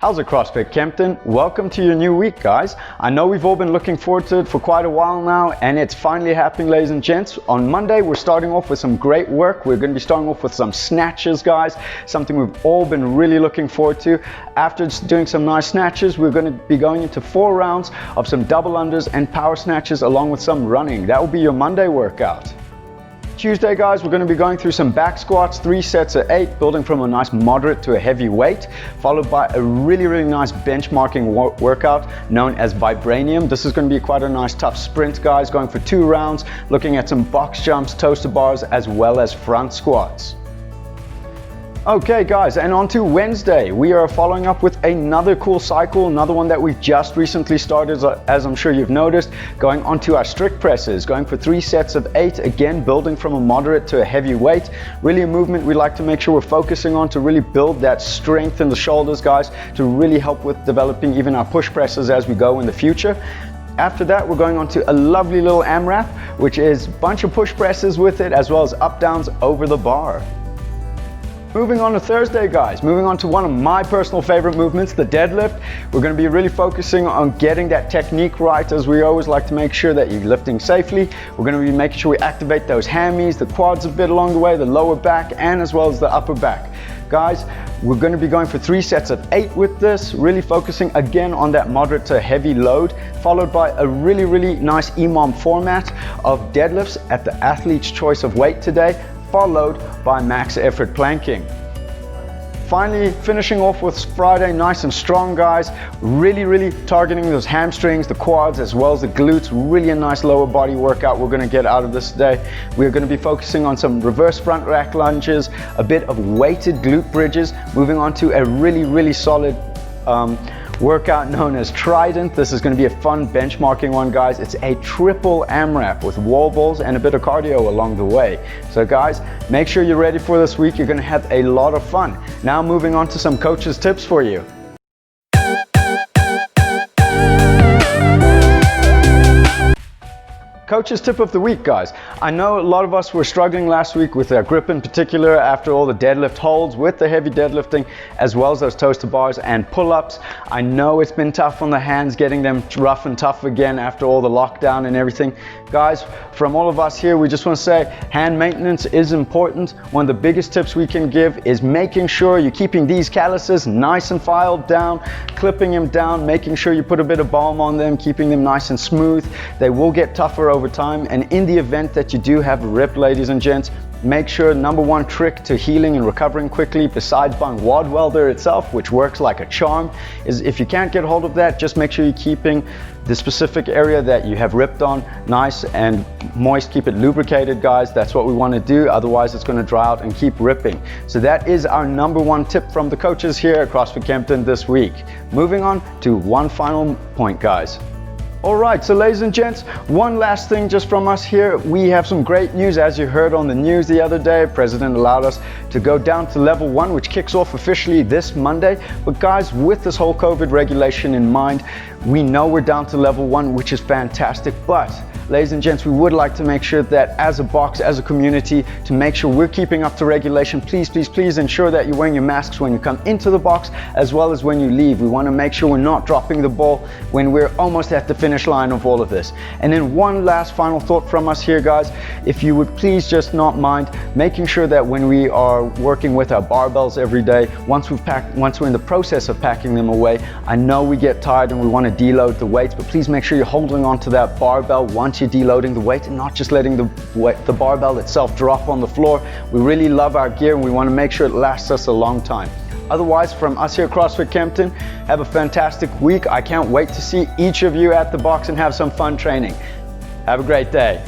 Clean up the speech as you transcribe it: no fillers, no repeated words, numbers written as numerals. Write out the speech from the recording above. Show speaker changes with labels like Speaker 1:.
Speaker 1: How's it, CrossFit Kempton? Welcome to your new week, guys. I know we've all been looking forward to it for quite a while now, and it's finally happening, ladies and gents. On Monday, we're starting off with some great work. We're going to be starting off with some snatches, guys, something we've all been really looking forward to. After doing some nice snatches, we're going to be going into 4 rounds of some double unders and power snatches along with some running. That will be your Monday workout. Tuesday, guys, we're going to be going through some back squats, 3 sets of 8, building from a nice moderate to a heavy weight, followed by a really nice benchmarking workout known as Vibranium. This is going to be quite a nice tough sprint, guys, going for 2 rounds, looking at some box jumps, toaster bars, as well as front squats. Okay, guys, and on to Wednesday. We are following up with another cool cycle, another one that we've just recently started, as I'm sure you've noticed, going on to our strict presses, going for 3 sets of 8, again, building from a moderate to a heavy weight. Really a movement we like to make sure we're focusing on to really build that strength in the shoulders, guys, to really help with developing even our push presses as we go in the future. After that, we're going on to a lovely little AMRAP, which is a bunch of push presses with it, as well as up downs over the bar. Moving on to Thursday, guys, moving on to one of my personal favorite movements, the deadlift. We're going to be really focusing on getting that technique right, as we always like to make sure that you're lifting safely. We're going to be making sure we activate those hammies, the quads a bit along the way, the lower back, and as well as the upper back. Guys, we're going to be going for 3 sets of 8 with this, really focusing again on that moderate to heavy load, followed by a really nice EMOM format of deadlifts at the athlete's choice of weight today, followed by max effort planking. Finally, finishing off with Friday nice and strong, guys, really targeting those hamstrings, the quads, as well as the glutes. Really a nice lower body workout we're going to get out of this today. We're going to be focusing on some reverse front rack lunges, a bit of weighted glute bridges, moving on to a really solid workout known as Trident. This is going to be a fun benchmarking one, guys. It's a triple AMRAP with wall balls and a bit of cardio along the way. So guys, make sure you're ready for this week. You're going to have a lot of fun. Now moving on to some coaches' tips for you. Coach's tip of the week, guys. I know a lot of us were struggling last week with our grip in particular after all the deadlift holds with the heavy deadlifting, as well as those toaster bars and pull-ups. I know it's been tough on the hands, getting them rough and tough again after all the lockdown and everything. Guys, from all of us here, we just want to say hand maintenance is important. One of the biggest tips we can give is making sure you're keeping these calluses nice and filed down, clipping them down, making sure you put a bit of balm on them, keeping them nice and smooth. They will get tougher over time, and in the event that you do have a rip, ladies and gents, make sure #1 trick to healing and recovering quickly, besides buying wad welder itself, which works like a charm, is if you can't get hold of that, just make sure you're keeping the specific area that you have ripped on nice and moist. Keep it lubricated, guys. That's what we want to do, otherwise it's going to dry out and keep ripping. So that is our #1 tip from the coaches here at CrossFit Kempton this week. Moving on to one final point, guys. Alright, so ladies and gents, one last thing just from us here. We have some great news. As you heard on the news the other day, President allowed us to go down to level 1, which kicks off officially this Monday. But guys, with this whole COVID regulation in mind, we know we're down to level 1, which is fantastic. But ladies and gents, we would like to make sure that as a box, as a community, to make sure we're keeping up to regulation. Please ensure that you're wearing your masks when you come into the box, as well as when you leave. We want to make sure we're not dropping the ball when we're almost at the finish line of all of this. And then one last final thought from us here, guys. If you would please just not mind making sure that when we are working with our barbells every day, once we're in the process of packing them away, I know we get tired and we want to deload the weights, but please make sure you're holding on to that barbell once you're deloading the weight, and not just letting the barbell itself drop on the floor. We really love our gear and we want to make sure it lasts us a long time. Otherwise, from us here at CrossFit Kempton, have a fantastic week. I can't wait to see each of you at the box and have some fun training. Have a great day.